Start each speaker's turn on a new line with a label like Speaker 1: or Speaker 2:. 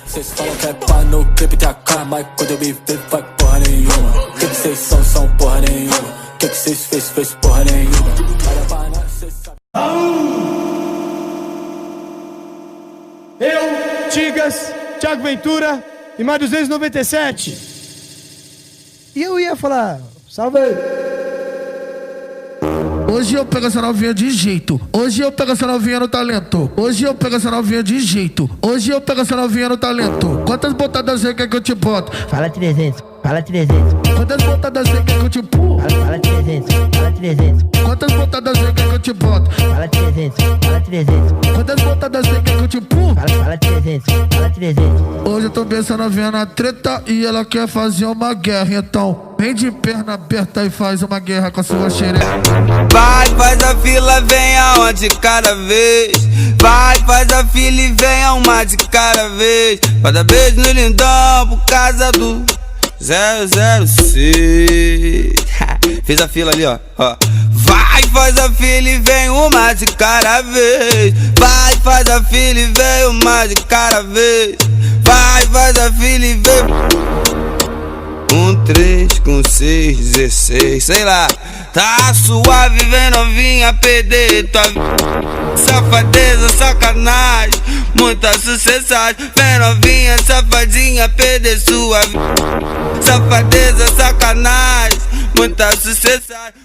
Speaker 1: Cês falam que é pá no clipe, tem a cara, mas quando eu me ver vai porra nenhuma. Que cês são porra nenhuma. Que cês fez porra nenhuma. Olha pra nós, cês sabem.
Speaker 2: Eu, Tigas, Thiago Ventura e mais 297. E eu ia falar, salve aí.
Speaker 3: Hoje eu pego essa novinha de jeito. Hoje eu pego essa novinha no talento. Hoje eu pego essa novinha de jeito. Hoje eu pego essa novinha no talento. Quantas botadas você quer que eu te boto?
Speaker 4: Fala 300, fala 300.
Speaker 3: Quantas botadas você quer que eu te pulo?
Speaker 4: Fala 300, fala 300.
Speaker 3: Quantas botadas você quer que eu te boto?
Speaker 4: Fala 300, fala 300.
Speaker 3: Quantas botadas você quer que eu te pulo?
Speaker 4: Fala 300, fala 300.
Speaker 3: Hoje eu tô vendo essa novinha na treta e ela quer fazer uma guerra. Então vem de perna aberta e faz uma guerra com a sua xereca.
Speaker 5: Vai, faz a fila, vem uma de cada vez. Vai, faz a fila e vem uma de cada vez. Vai dar beijo no lindão por causa do 006. Fez a fila ali, ó. Vai, faz a fila e vem uma de cada vez. Vai, faz a fila e vem uma de cada vez. Vai, faz a fila e vem 3 com 6, 16, sei lá. Tá suave, vem novinha perder tua safadeza, sacanagem, muita sucessagem. Vem novinha, safadinha, perder sua safadeza, sacanagem, muita sucessagem.